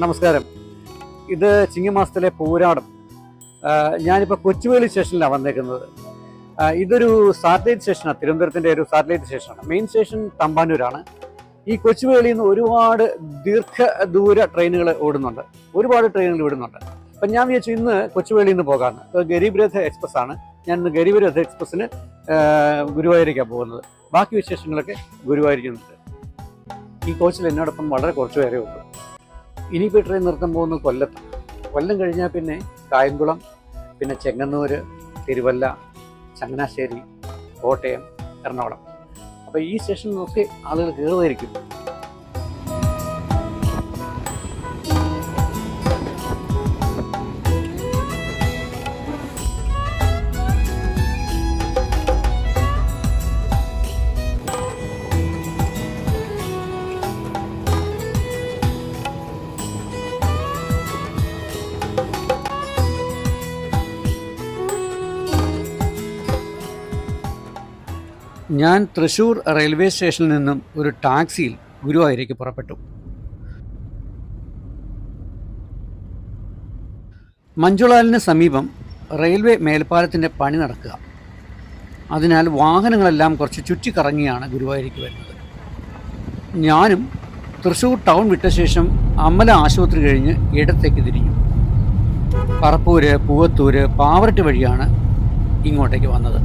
നമസ്കാരം. ഇത് ചിങ്ങമാസത്തിലെ പൂരാടം. ഞാനിപ്പോൾ കൊച്ചുവേളി സ്റ്റേഷനിലാണ് വന്നേക്കുന്നത്. ഇതൊരു സാറ്റലൈറ്റ് സ്റ്റേഷനാണ്, തിരുവനന്തപുരത്തിൻ്റെ ഒരു സാറ്റലൈറ്റ് സ്റ്റേഷനാണ്. മെയിൻ സ്റ്റേഷൻ തമ്പാനൂരാണ്. ഈ കൊച്ചുവേളിയിൽ നിന്ന് ഒരുപാട് ദീർഘദൂര ട്രെയിനുകൾ ഓടുന്നുണ്ട്, ഒരുപാട് ട്രെയിനുകൾ വിടുന്നുണ്ട്. അപ്പം ഞാൻ വിചാരിച്ചു ഇന്ന് കൊച്ചുവേളിയിൽ നിന്ന് പോകാമെന്ന്. ഗരീബ് രഥ് എക്സ്പ്രസ് ആണ്. ഞാൻ ഇന്ന് ഗരീബ് രഥ് എക്സ്പ്രസ്സിന് ഗുരുവായൂരേക്കാണ് പോകുന്നത്. ബാക്കി വിശേഷങ്ങളൊക്കെ ഗുരുവായൂരിക്കുന്നുണ്ട്. ഈ കോച്ചിൽ എന്നോടൊപ്പം വളരെ കുറച്ച് പേരേ ഉള്ളൂ. ഇനിയിപ്പോൾ ട്രെയിൻ നിർത്താൻ പോകുന്നത് കൊല്ലത്താണ്. കൊല്ലം കഴിഞ്ഞാൽ പിന്നെ കായംകുളം, പിന്നെ ചെങ്ങന്നൂർ, തിരുവല്ല, ചങ്ങനാശ്ശേരി, കോട്ടയം, എറണാകുളം. അപ്പോൾ ഈ സ്റ്റേഷനിലൊക്കെ ആളുകൾ കയറുമായിരിക്കും. ഞാൻ തൃശ്ശൂർ റെയിൽവേ സ്റ്റേഷനിൽ നിന്നും ഒരു ടാക്സിയിൽ ഗുരുവായൂരേക്ക് പുറപ്പെട്ടു. മഞ്ജുളാലിന് സമീപം റെയിൽവേ മേൽപ്പാലത്തിൻ്റെ പണി നടക്കുക. അതിനാൽ വാഹനങ്ങളെല്ലാം കുറച്ച് ചുറ്റിക്കറങ്ങിയാണ് ഗുരുവായൂരേക്ക് വരുന്നത്. ഞാനും തൃശ്ശൂർ ടൗൺ വിട്ട ശേഷം അമല ആശുപത്രി കഴിഞ്ഞ് ഇടത്തേക്ക് തിരിഞ്ഞു. പറപ്പൂര്, പൂവത്തൂര്, പാവറട്ടി വഴിയാണ് ഇങ്ങോട്ടേക്ക് വന്നത്.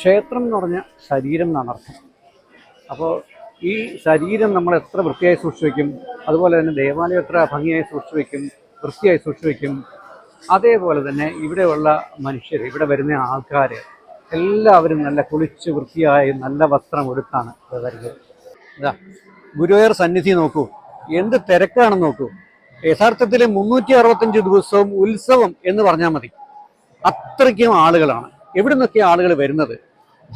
ക്ഷേത്രം എന്ന് പറഞ്ഞാൽ ശരീരം എന്നാണ് അർത്ഥം. അപ്പോൾ ഈ ശരീരം നമ്മൾ എത്ര വൃത്തിയായി സൂക്ഷിച്ചു വയ്ക്കും, അതുപോലെ തന്നെ ദേവാലയം എത്ര ഭംഗിയായി സൂക്ഷിച്ചു വയ്ക്കും, വൃത്തിയായി സൂക്ഷിച്ചു വയ്ക്കും, അതേപോലെ തന്നെ ഇവിടെയുള്ള മനുഷ്യർ, ഇവിടെ വരുന്ന ആൾക്കാർ എല്ലാവരും നല്ല കുളിച്ച് വൃത്തിയായി നല്ല വസ്ത്രം എടുത്താണ് വരുന്നത്. ഇതാ ഗുരുവായൂർ സന്നിധി നോക്കൂ, എന്ത് തിരക്കാണെന്ന് നോക്കൂ. യഥാർത്ഥത്തിൽ 365 ദിവസവും ഉത്സവം എന്ന് പറഞ്ഞാൽ മതി, അത്രയ്ക്കും ആളുകളാണ്. എവിടെ നിന്നൊക്കെ ആളുകൾ വരുന്നത്?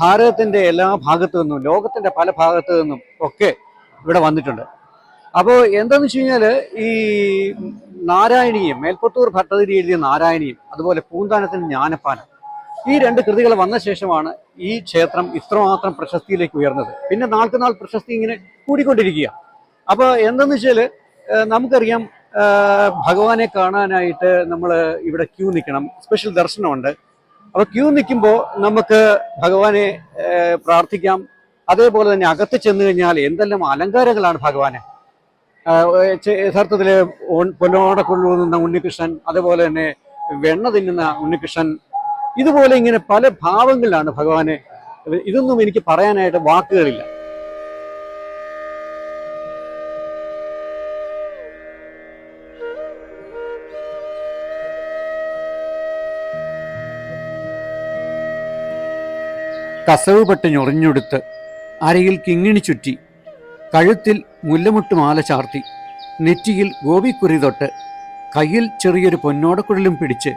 ഭാരതത്തിൻ്റെ എല്ലാ ഭാഗത്തു നിന്നും, ലോകത്തിൻ്റെ പല ഭാഗത്തു നിന്നും ഒക്കെ ഇവിടെ വന്നിട്ടുണ്ട്. അപ്പോൾ എന്താണെന്ന് വെച്ച് കഴിഞ്ഞാൽ ഈ നാരായണീയം, മേൽപ്പത്തൂർ ഭട്ടതിരി എഴുതിയ നാരായണീയം, അതുപോലെ പൂന്താനത്തിന് ജ്ഞാനപ്പാനം, ഈ 2 കൃതികൾ വന്ന ശേഷമാണ് ഈ ക്ഷേത്രം ഇത്രമാത്രം പ്രശസ്തിയിലേക്ക് ഉയർന്നത്. പിന്നെ നാൾക്ക് നാൾ പ്രശസ്തി ഇങ്ങനെ കൂടിക്കൊണ്ടിരിക്കുക. അപ്പോൾ എന്താണെന്ന് വെച്ചാൽ നമുക്കറിയാം, ഭഗവാനെ കാണാനായിട്ട് നമ്മൾ ഇവിടെ ക്യൂ നിൽക്കണം, സ്പെഷ്യൽ ദർശനമുണ്ട്. അപ്പോൾ ക്യൂ നിൽക്കുമ്പോൾ നമുക്ക് ഭഗവാനെ പ്രാർത്ഥിക്കാം. അതേപോലെ തന്നെ അകത്ത് ചെന്ന് കഴിഞ്ഞാൽ എന്തെല്ലാം അലങ്കാരങ്ങളാണ് ഭഗവാന്. യഥാർത്ഥത്തിൽ പൊന്നോട കൊള്ളുന്ന ഉണ്ണികൃഷ്ണൻ, അതേപോലെ തന്നെ വെണ്ണ തിന്നുന്ന ഉണ്ണികൃഷ്ണൻ, ഇതുപോലെ ഇങ്ങനെ പല ഭാവങ്ങളിലാണ് ഭഗവാനെ. ഇതൊന്നും എനിക്ക് പറയാനായിട്ട് വാക്കുകളില്ല. കസവ് പട്ട് ഞൊറിഞ്ഞെടുത്ത് അരയിൽ കിങ്ങിണി ചുറ്റി, കഴുത്തിൽ മുല്ലമുട്ടുമാല ചാർത്തി, നെറ്റിയിൽ ഗോപിക്കുറി തൊട്ട്, കയ്യിൽ ചെറിയൊരു പൊന്നോടക്കുഴലും പിടിച്ച്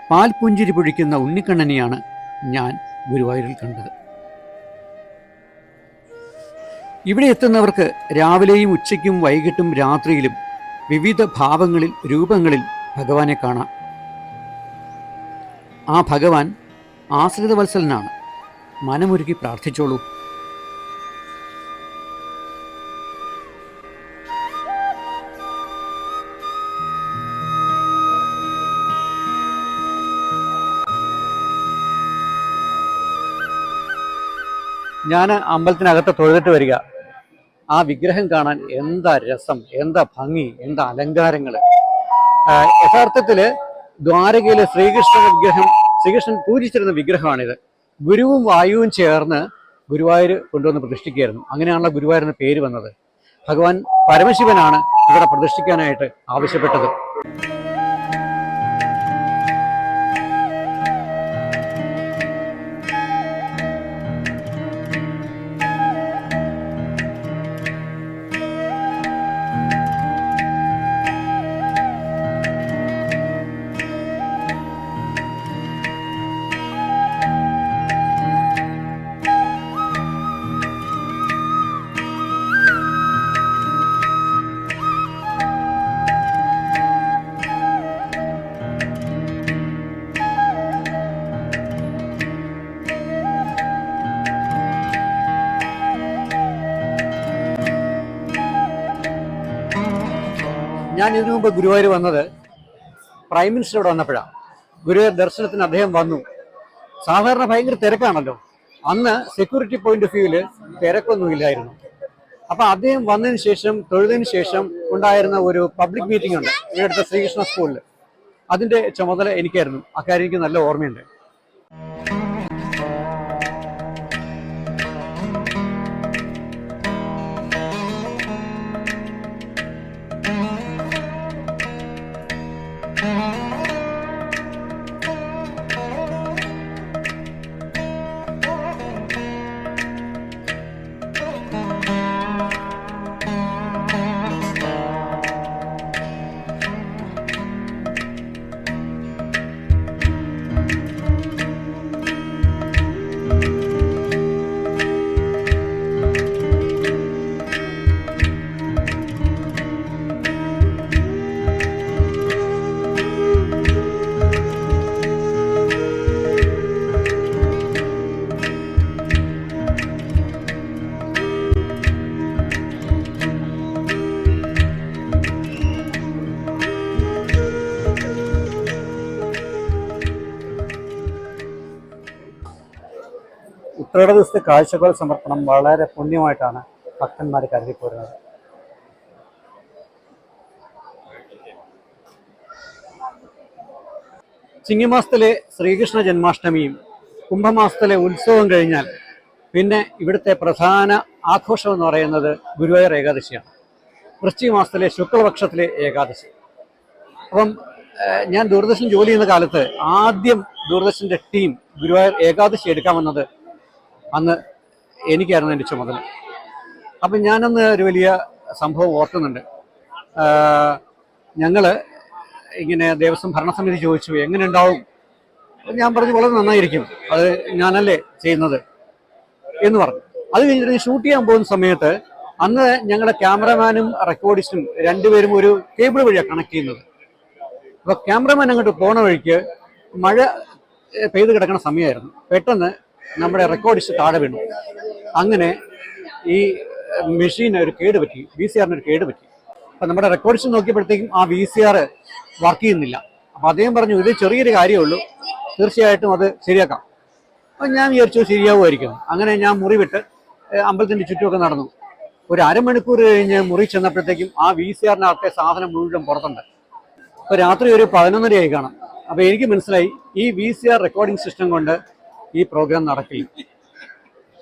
പാൽപുഞ്ചിരി പൊഴിക്കുന്ന ഉണ്ണിക്കണ്ണനെയാണ് ഞാൻ ഗുരുവായൂരിൽ കണ്ടത്. ഇവിടെ എത്തുന്നവർക്ക് രാവിലെയും ഉച്ചയ്ക്കും വൈകിട്ടും രാത്രിയിലും വിവിധ ഭാവങ്ങളിൽ, രൂപങ്ങളിൽ ഭഗവാനെ കാണാം. ആ ഭഗവാൻ ആശ്രിതവത്സലനാണ്. മനമൊരുക്കി പ്രാർത്ഥിച്ചോളൂ. ഞാൻ അമ്പലത്തിനകത്ത് തൊഴുതിട്ട് വരിക. ആ വിഗ്രഹം കാണാൻ എന്താ രസം, എന്താ ഭംഗി, എന്താ അലങ്കാരങ്ങൾ. യഥാർത്ഥത്തിൽ ദ്വാരകയിലെ ശ്രീകൃഷ്ണൻ പൂജിച്ചിരുന്ന വിഗ്രഹമാണിത്. ഗുരുവും വായുവും ചേർന്ന് ഗുരുവായൂർ കൊണ്ടുവന്ന് പ്രതിഷ്ഠിക്കുകയായിരുന്നു. അങ്ങനെയാണല്ലോ ഗുരുവായൂരിന് പേര് വന്നത്. ഭഗവാൻ പരമശിവനാണ് ഇവിടെ പ്രതിഷ്ഠിക്കാനായിട്ട് ആവശ്യപ്പെട്ടത്. ഞാൻ ഇതിനു മുമ്പ് ഗുരുവായൂർ വന്നത് പ്രൈം മിനിസ്റ്റർ ഇവിടെ വന്നപ്പോഴാണ്. ഗുരുവായൂർ ദർശനത്തിന് അദ്ദേഹം വന്നു. സാധാരണ ഭയങ്കര തിരക്കാണല്ലോ. അന്ന് സെക്യൂരിറ്റി പോയിന്റ് ഓഫ് വ്യൂവിൽ തിരക്കൊന്നുമില്ലായിരുന്നു. അപ്പം അദ്ദേഹം വന്നതിന് ശേഷം, തൊഴുതിന് ശേഷം ഉണ്ടായിരുന്ന ഒരു പബ്ലിക് മീറ്റിംഗ് ഉണ്ട് ഇവിടുത്തെ ശ്രീകൃഷ്ണ സ്കൂളിൽ. അതിൻ്റെ ചുമതല എനിക്കായിരുന്നു. അക്കാര്യം എനിക്ക് നല്ല ഓർമ്മയുണ്ട്. ഉത്രയുടെ ദിവസത്തെ കാഴ്ചകൾ സമർപ്പണം വളരെ പുണ്യമായിട്ടാണ് ഭക്തന്മാർ കരുതിപ്പോരുന്നത്. ചിങ്ങമാസത്തിലെ ശ്രീകൃഷ്ണ ജന്മാഷ്ടമിയും കുംഭമാസത്തിലെ ഉത്സവം കഴിഞ്ഞാൽ പിന്നെ ഇവിടുത്തെ പ്രധാന ആഘോഷം എന്ന് പറയുന്നത് ഗുരുവായൂർ ഏകാദശിയാണ്. വൃശ്ചിക മാസത്തിലെ ശുക്ലപക്ഷത്തിലെ ഏകാദശി. അപ്പം ഞാൻ ദൂരദർശൻ ജോലി ചെയ്യുന്ന കാലത്ത് ആദ്യം ദൂരദർശൻ്റെ ടീം ഗുരുവായൂർ ഏകാദശി എടുക്കാൻ വന്നത് അന്ന് എനിക്കായിരുന്നു എൻ്റെ ചുമതല. അപ്പം ഞാനന്ന് ഒരു വലിയ സംഭവം ഓർക്കുന്നുണ്ട്. ഞങ്ങൾ ഇങ്ങനെ ദേവസ്വം ഭരണസമിതി ചോദിച്ചു എങ്ങനെ ഉണ്ടാവും. ഞാൻ പറഞ്ഞു വളരെ നന്നായിരിക്കും, അത് ഞാനല്ലേ ചെയ്യുന്നത് എന്ന് പറഞ്ഞു. അത് കഴിഞ്ഞിട്ട് ഷൂട്ട് ചെയ്യാൻ പോകുന്ന സമയത്ത് അന്ന് ഞങ്ങളുടെ ക്യാമറമാനും റെക്കോർഡിസ്റ്റും രണ്ടുപേരും ഒരു കേബിൾ വഴിയാണ് കണക്ട് ചെയ്യുന്നത്. അപ്പോൾ ക്യാമറമാൻ അങ്ങോട്ട് പോണ വഴിക്ക് മഴ പെയ്ത് കിടക്കുന്ന സമയമായിരുന്നു. പെട്ടെന്ന് നമ്മുടെ റെക്കോർഡിസ്റ്റ് താഴെ വീണു. അങ്ങനെ ഈ മെഷീൻ ഒരു കേട് പറ്റി, VCR ഒരു കേട് പറ്റി. അപ്പം നമ്മുടെ റെക്കോർഡിസ്റ്റ് നോക്കിയപ്പോഴത്തേക്കും ആ VCR വർക്ക് ചെയ്യുന്നില്ല. അപ്പം അദ്ദേഹം പറഞ്ഞു ഇത് ചെറിയൊരു കാര്യമേ ഉള്ളൂ, തീർച്ചയായിട്ടും അത് ശരിയാക്കാം. അപ്പം ഞാൻ വിചാരിച്ചു ശരിയാവുമായിരിക്കും. അങ്ങനെ ഞാൻ മുറി വിട്ട് അമ്പലത്തിൻ്റെ ചുറ്റുമൊക്കെ നടന്നു. ഒരു അരമണിക്കൂർ കഴിഞ്ഞ് മുറി ചെന്നപ്പോഴത്തേക്കും ആ VCRനകത്തെ സാധനം മുഴുവൻ പുറത്തുണ്ട്. അപ്പോൾ രാത്രി ഒരു 11:30 കാണാം. അപ്പോൾ എനിക്ക് മനസ്സിലായി ഈ VCR റെക്കോർഡിംഗ് സിസ്റ്റം കൊണ്ട് ഈ പ്രോഗ്രാം നടക്കില്ല.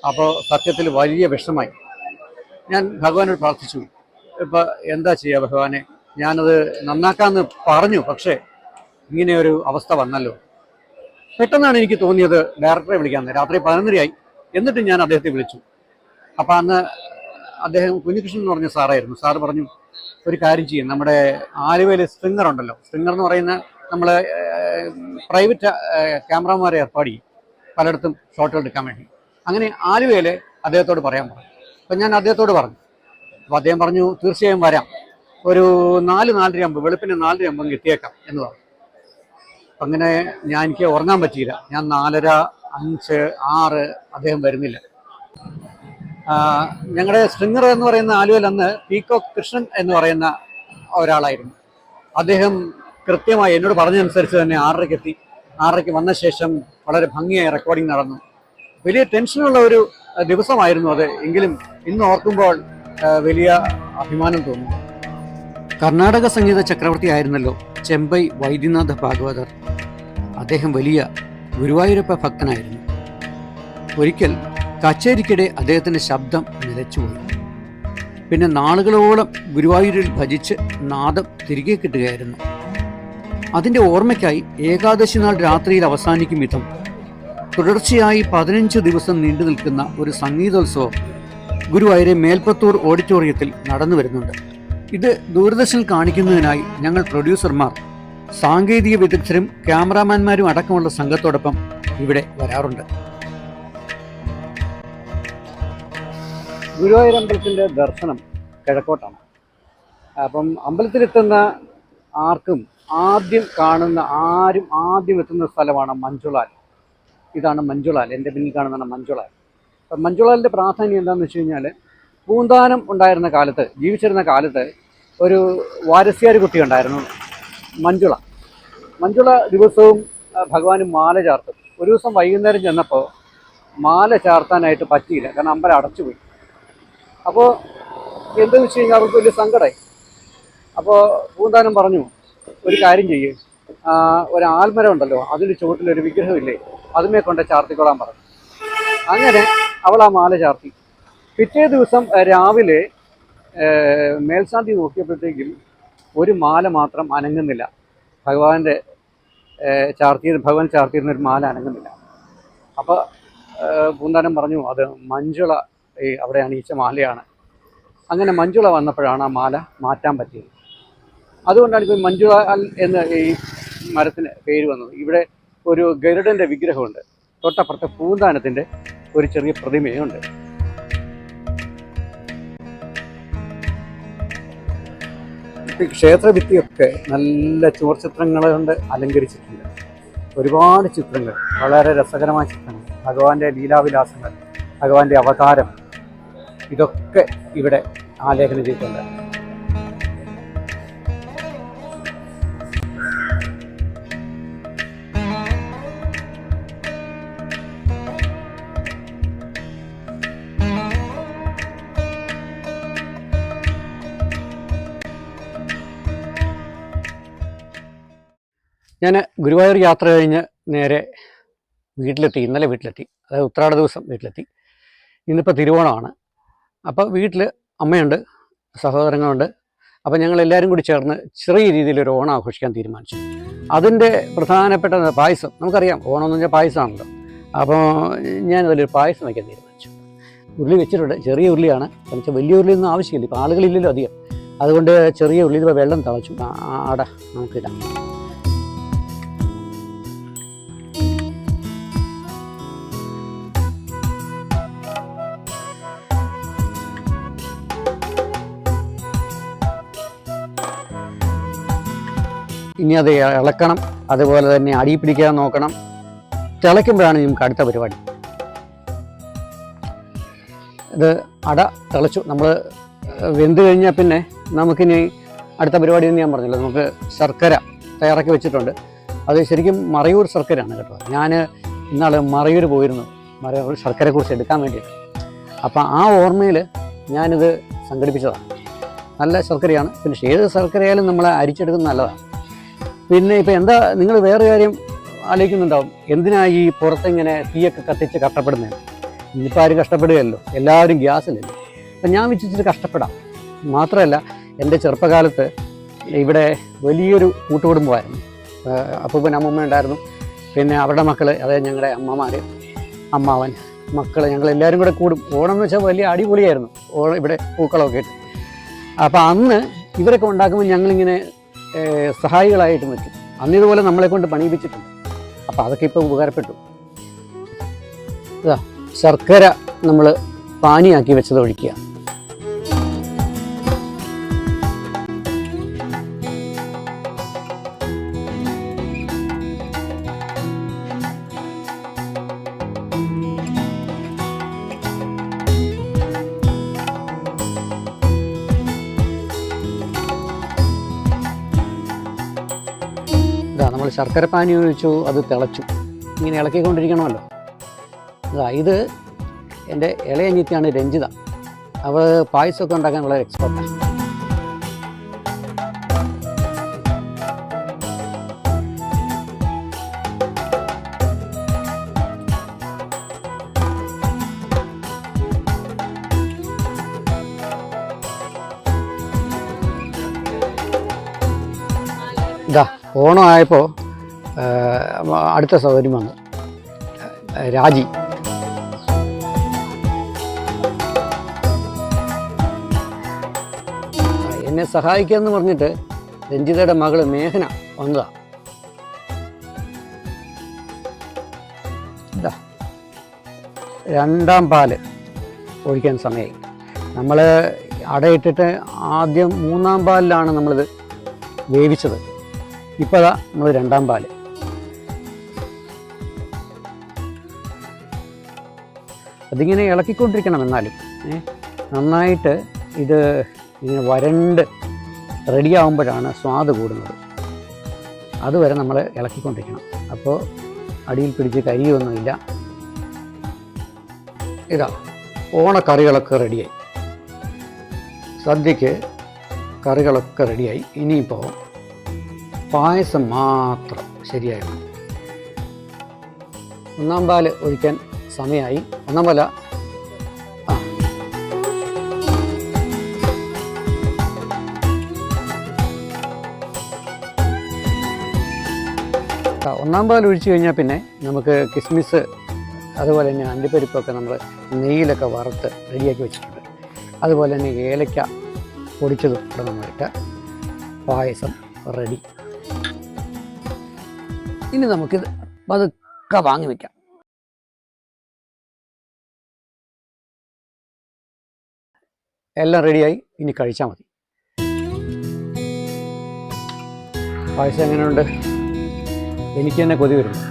അപ്പോൾ സത്യത്തിൽ വലിയ വിഷമായി. ഞാൻ ഭഗവാനോട് പ്രാർത്ഥിച്ചു, ഇപ്പം എന്താ ചെയ്യുക ഭഗവാനെ, ഞാനത് നന്നാക്കാമെന്ന് പറഞ്ഞു, പക്ഷേ ഇങ്ങനെയൊരു അവസ്ഥ വന്നല്ലോ. പെട്ടെന്നാണ് എനിക്ക് തോന്നിയത് ഡയറക്ടറെ വിളിക്കാമെന്ന്. രാത്രി 11:30 എന്നിട്ട് ഞാൻ അദ്ദേഹത്തെ വിളിച്ചു. അപ്പം അന്ന് അദ്ദേഹം കുഞ്ഞികൃഷ്ണൻ എന്ന് പറഞ്ഞ സാറായിരുന്നു. സാറ് പറഞ്ഞു ഒരു കാര്യം ചെയ്യും, നമ്മുടെ ആലുവയിൽ സ്ട്രിങ്ങർ ഉണ്ടല്ലോ, സ്ട്രിങ്ങർ എന്ന് പറയുന്ന നമ്മൾ പ്രൈവറ്റ് ക്യാമറമാരെ ഏർപ്പാട് ചെയ്യും പലയിടത്തും ഷോട്ടുകൾ എടുക്കാൻ വേണ്ടി. അങ്ങനെ ആലുവയിൽ അദ്ദേഹത്തോട് പറയാൻ പറഞ്ഞു. അപ്പം ഞാൻ അദ്ദേഹത്തോട് പറഞ്ഞു. അപ്പോൾ അദ്ദേഹം പറഞ്ഞു തീർച്ചയായും വരാം, ഒരു 4-4:30 വെളുപ്പിന് 4:30 എത്തിയേക്കാം എന്ന് പറഞ്ഞു. അങ്ങനെ എനിക്ക് ഉറങ്ങാൻ പറ്റിയില്ല. ഞാൻ 4:30, 5, 6 അദ്ദേഹം വരുന്നില്ല. ഞങ്ങളുടെ സ്ട്രിങ്ങർ എന്ന് പറയുന്ന ആലുവയിൽ അന്ന് പീക്കോക്ക് കൃഷ്ണൻ എന്ന് പറയുന്ന ഒരാളായിരുന്നു. അദ്ദേഹം കൃത്യമായി എന്നോട് പറഞ്ഞതനുസരിച്ച് തന്നെ 6:30 എത്തി. 6:30 വന്ന ശേഷം വളരെ ഭംഗിയായി റെക്കോർഡിംഗ് നടന്നു. വലിയ ടെൻഷനുള്ള ഒരു ദിവസമായിരുന്നു അത്. എങ്കിലും ഇന്ന് ഓർക്കുമ്പോൾ വലിയ അഭിമാനം തോന്നുന്നു. കർണാടക സംഗീത ചക്രവർത്തി ആയിരുന്നല്ലോ ചെമ്പൈ വൈദ്യനാഥ ഭാഗവതർ. അദ്ദേഹം വലിയ ഗുരുവായൂരപ്പ ഭക്തനായിരുന്നു. ഒരിക്കൽ കച്ചേരിക്കിടെ അദ്ദേഹത്തിൻ്റെ ശബ്ദം നിലച്ചുപോയി. പിന്നെ നാളുകളോളം ഗുരുവായൂരിൽ ഭജിച്ച് നാദം തിരികെ കിട്ടുകയായിരുന്നു. അതിൻ്റെ ഓർമ്മയ്ക്കായി ഏകാദശി നാൾ രാത്രിയിൽ അവസാനിക്കും വിധം തുടർച്ചയായി 15 ദിവസം നീണ്ടു നിൽക്കുന്ന ഒരു സംഗീതോത്സവം ഗുരുവായൂരെ മേൽപ്പത്തൂർ ഓഡിറ്റോറിയത്തിൽ നടന്നു വരുന്നുണ്ട്. ഇത് ദൂരദർശനിൽ കാണിക്കുന്നതിനായി ഞങ്ങൾ പ്രൊഡ്യൂസർമാർ, സാങ്കേതിക വിദഗ്ധരും ക്യാമറാമാൻമാരും അടക്കമുള്ള സംഘത്തോടൊപ്പം ഇവിടെ വരാറുണ്ട്. ഗുരുവായൂർ അമ്പലത്തിൻ്റെ ദർശനം കിഴക്കോട്ടാണ്. അപ്പം അമ്പലത്തിലെത്തുന്ന ആർക്കും ആദ്യം എത്തുന്ന സ്ഥലമാണ് മഞ്ജുളാൽ. ഇതാണ് മഞ്ജുളാൽ, എൻ്റെ പിന്നിൽ കാണുന്നതാണ് മഞ്ജുളാൽ. മഞ്ജുളാലിൻ്റെ പ്രാധാന്യം എന്താണെന്ന് വെച്ച് കഴിഞ്ഞാൽ, പൂന്താനം ഉണ്ടായിരുന്ന കാലത്ത്, ജീവിച്ചിരുന്ന കാലത്ത് ഒരു വാരസ്യാരി കുട്ടിയുണ്ടായിരുന്നു, മഞ്ജുള. മഞ്ജുള ദിവസവും ഭഗവാന് മാല ചാർത്തും. ഒരു ദിവസം വൈകുന്നേരം ചെന്നപ്പോൾ മാല ചാർത്താനായിട്ട് പറ്റിയില്ല, കാരണം അമ്പലം അടച്ചുപോയി. അപ്പോൾ എന്താണെന്ന് വെച്ച് കഴിഞ്ഞാൽ അവർക്ക് വലിയ സങ്കടമായി. അപ്പോൾ പൂന്താനം പറഞ്ഞു, ഒരു കാര്യം ചെയ്യേ, ഒരു ആൽമരം ഉണ്ടല്ലോ, അതിന് ചുവട്ടിലൊരു വിഗ്രഹമില്ലേ, അതുമേ കൊണ്ട് ചാർത്തിക്കൊള്ളാൻ പറഞ്ഞു. അങ്ങനെ അവൾ ആ മാല ചാർത്തി. പിറ്റേ ദിവസം രാവിലെ മേൽശാന്തി നോക്കിയപ്പോഴത്തേക്കും ഒരു മാല മാത്രം അനങ്ങുന്നില്ല. ഭഗവാൻ ചാർത്തിയിരുന്ന ഒരു മാല അനങ്ങുന്നില്ല. അപ്പോൾ പൂന്താനം പറഞ്ഞു, അത് മഞ്ജുള അവിടെ അണിയിച്ച മാലയാണ്. അങ്ങനെ മഞ്ജുള വന്നപ്പോഴാണ് ആ മാല മാറ്റാൻ പറ്റിയത്. അതുകൊണ്ടാണ് ഇപ്പോൾ മഞ്ജുള എന്ന് ഈ മരത്തിന് പേര് വന്നത്. ഇവിടെ ഒരു ഗരുഡൻ്റെ വിഗ്രഹമുണ്ട്, തൊട്ടപ്പുറത്തെ പൂന്താനത്തിൻ്റെ ഒരു ചെറിയ പ്രതിമയുണ്ട്. ക്ഷേത്രഭിത്തിയൊക്കെ നല്ല ചുവർച്ചിത്രങ്ങൾ കൊണ്ട് അലങ്കരിച്ചിട്ടുണ്ട്. ഒരുപാട് ചിത്രങ്ങൾ, വളരെ രസകരമായ ചിത്രങ്ങൾ, ഭഗവാന്റെ ലീലാവിലാസങ്ങൾ, ഭഗവാന്റെ അവതാരം, ഇതൊക്കെ ഇവിടെ ആലേഖനം ചെയ്തിട്ടുണ്ട്. ഞാൻ ഗുരുവായൂർ യാത്ര കഴിഞ്ഞ് നേരെ വീട്ടിലെത്തി. ഇന്നലെ വീട്ടിലെത്തി, അതായത് ഉത്രാട ദിവസം വീട്ടിലെത്തി. ഇന്നിപ്പോൾ തിരുവോണമാണ്. അപ്പോൾ വീട്ടിൽ അമ്മയുണ്ട്, സഹോദരങ്ങളുണ്ട്. അപ്പോൾ ഞങ്ങളെല്ലാവരും കൂടി ചേർന്ന് ചെറിയ രീതിയിലൊരു ഓണം ആഘോഷിക്കാൻ തീരുമാനിച്ചു. അതിൻ്റെ പ്രധാനപ്പെട്ട പായസം, നമുക്കറിയാം ഓണം എന്ന് പറഞ്ഞാൽ പായസമാണല്ലോ. അപ്പോൾ ഞാനതിലൊരു പായസം വയ്ക്കാൻ തീരുമാനിച്ചു. ഉരുളി വെച്ചിട്ടുണ്ട്, ചെറിയ ഉരുളിയാണ്. എന്നുവെച്ചാൽ വലിയ ഉരുളിയൊന്നും ആവശ്യമില്ല, ഇപ്പോൾ ആളുകളില്ലല്ലോ അധികം. അതുകൊണ്ട് ചെറിയ ഉള്ളിൽ ഇപ്പോൾ വെള്ളം തിളച്ചു. ആട നമുക്കിടാം. ഇനി അത് ഇളക്കണം, അതുപോലെ തന്നെ അടി പിടിക്കാൻ നോക്കണം. തിളയ്ക്കുമ്പോഴാണ് നമുക്ക് അടുത്ത പരിപാടി. ഇത് അട തിളച്ചു, നമ്മൾ വെന്ത് കഴിഞ്ഞാൽ പിന്നെ നമുക്കിനി അടുത്ത പരിപാടി എന്ന് ഞാൻ പറഞ്ഞല്ലോ, നമുക്ക് ശർക്കര തയ്യാറാക്കി വെച്ചിട്ടുണ്ട്. അത് ശരിക്കും മറയൂർ ശർക്കരയാണ് കേട്ടോ. ഞാൻ ഇന്നാൾ മറയൂർ പോയിരുന്നു, മറയൂർ ശർക്കരയെക്കുറിച്ച് എടുക്കാൻ വേണ്ടിയിട്ട്. അപ്പം ആ ഓർമ്മയിൽ ഞാനിത് സംഘടിപ്പിച്ചതാണ്. നല്ല ശർക്കരയാണ്. പിന്നെ ഏത് ശർക്കരയായാലും നമ്മൾ അരിച്ചെടുക്കുന്നത് നല്ലതാണ്. പിന്നെ ഇപ്പോൾ എന്താ നിങ്ങൾ വേറെ കാര്യം ആലോചിക്കുന്നുണ്ടാവും, എന്തിനാ ഈ പുറത്തിങ്ങനെ തീയൊക്കെ കത്തിച്ച് കഷ്ടപ്പെടുന്നത്? ഇനിയിപ്പോൾ ആരും കഷ്ടപ്പെടുകയല്ലോ, എല്ലാവരും ഗ്യാസിലല്ലോ. അപ്പം ഞാൻ വിചാരിച്ചിട്ട് കഷ്ടപ്പെടാം. മാത്രമല്ല, എൻ്റെ ചെറുപ്പകാലത്ത് ഇവിടെ വലിയൊരു കൂട്ടുകുടുംബമായിരുന്നു. അപ്പൂപ്പൻ അമ്മൂമ്മ ഉണ്ടായിരുന്നു, പിന്നെ അവരുടെ മക്കൾ, അതായത് ഞങ്ങളുടെ അമ്മമാർ, അമ്മാവൻ, മക്കൾ, ഞങ്ങളെല്ലാവരും കൂടെ കൂടും. ഓണം എന്ന് വെച്ചാൽ വലിയ അടിപൊളിയായിരുന്നു. ഇവിടെ പൂക്കളമൊക്കെ ഇട്ട്. അപ്പോൾ അന്ന് ഇവരൊക്കെ ഉണ്ടാക്കുമ്പോൾ ഞങ്ങളിങ്ങനെ സഹായികളായിട്ട് നിൽക്കും. അന്നിതുപോലെ നമ്മളെ കൊണ്ട് പണിയിപ്പിച്ചിട്ടുണ്ട്. അപ്പോൾ അതൊക്കെ ഇപ്പോൾ ഉപകാരപ്പെട്ടു. ഇതാ ശർക്കര നമ്മൾ പാനിയാക്കി വെച്ചത് ഒഴിക്കുക. നമ്മൾ ശർക്കര പാനി ഒഴിച്ചു, അത് തിളച്ചു. ഇങ്ങനെ ഇളക്കിക്കൊണ്ടിരിക്കണമല്ലോ. ഇത് എൻ്റെ ഇളയ അനിയത്തിയാണ് രഞ്ജിത. അവൾ പായസമൊക്കെ ഉണ്ടാക്കാൻ വളരെ എക്സ്പെർട്ടാണ്. ഓണമായപ്പോൾ അടുത്ത സൗകര്യം വന്നു, രാജി. എന്നെ സഹായിക്കാമെന്ന് പറഞ്ഞിട്ട് രഞ്ജിതയുടെ മകള് മേഘന വന്നതാണ്. രണ്ടാം പാല് ഒഴിക്കാൻ സമയമായി. നമ്മൾ അടയിട്ടിട്ട് ആദ്യം മൂന്നാം പാലിലാണ് നമ്മളിത് വേവിച്ചത്. ഇപ്പോൾ അതാ നമ്മൾ രണ്ടാം പാല്. അതിങ്ങനെ ഇളക്കിക്കൊണ്ടിരിക്കണം. എന്നാലും നന്നായിട്ട് ഇത് ഇങ്ങനെ വരണ്ട് റെഡിയാവുമ്പോഴാണ് സ്വാദ് കൂടുന്നത്. അതുവരെ നമ്മൾ ഇളക്കിക്കൊണ്ടിരിക്കണം. അപ്പോൾ അടിയിൽ പിടിച്ച് കരിയൊന്നുമില്ല. ഇതാ ഓണക്കറികളൊക്കെ റെഡിയായി. സദ്യക്ക് കറികളൊക്കെ റെഡിയായി. ഇനിയിപ്പോൾ പായസം മാത്രം ശരിയായി. ഒന്നാം പാൽ ഒഴിക്കാൻ സമയമായി. ഒന്നാം പാല ഒന്നാം പാൽ ഒഴിച്ചു കഴിഞ്ഞാൽ പിന്നെ നമുക്ക് കിസ്മിസ് അതുപോലെ തന്നെ അണ്ടിപ്പരിപ്പൊക്കെ നമ്മൾ നെയ്യിലൊക്കെ വറുത്ത് റെഡിയാക്കി വെച്ചിട്ടുണ്ട്. അതുപോലെ തന്നെ ഏലക്ക പൊടിച്ചതും ഇവിടെ നമ്മളിട്ട് പായസം റെഡി. ഇനി നമുക്കിത് പതുക്കെ വാങ്ങി വയ്ക്കാം. എല്ലാം റെഡിയായി, ഇനി കഴിച്ചാൽ മതി. പായസം എങ്ങനെയുണ്ട്? എനിക്ക് തന്നെ കൊതി വരുന്നു.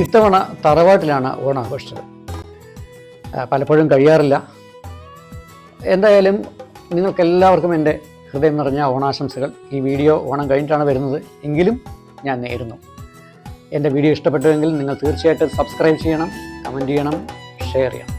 ഇത്തവണ തറവാട്ടിലാണ് ഓണം ആഘോഷിച്ചത്. പലപ്പോഴും കഴിയാറില്ല. എന്തായാലും നിങ്ങൾക്കെല്ലാവർക്കും എൻ്റെ ഹൃദയം നിറഞ്ഞ ഓണാശംസകൾ. ഈ വീഡിയോ ഓണം കഴിഞ്ഞിട്ടാണ് വരുന്നത് എങ്കിലും ഞാൻ നേരുന്നു. എൻ്റെ വീഡിയോ ഇഷ്ടപ്പെട്ടുവെങ്കിൽ നിങ്ങൾ തീർച്ചയായിട്ടും സബ്സ്ക്രൈബ് ചെയ്യണം, കമൻറ്റ് ചെയ്യണം, ഷെയർ ചെയ്യണം.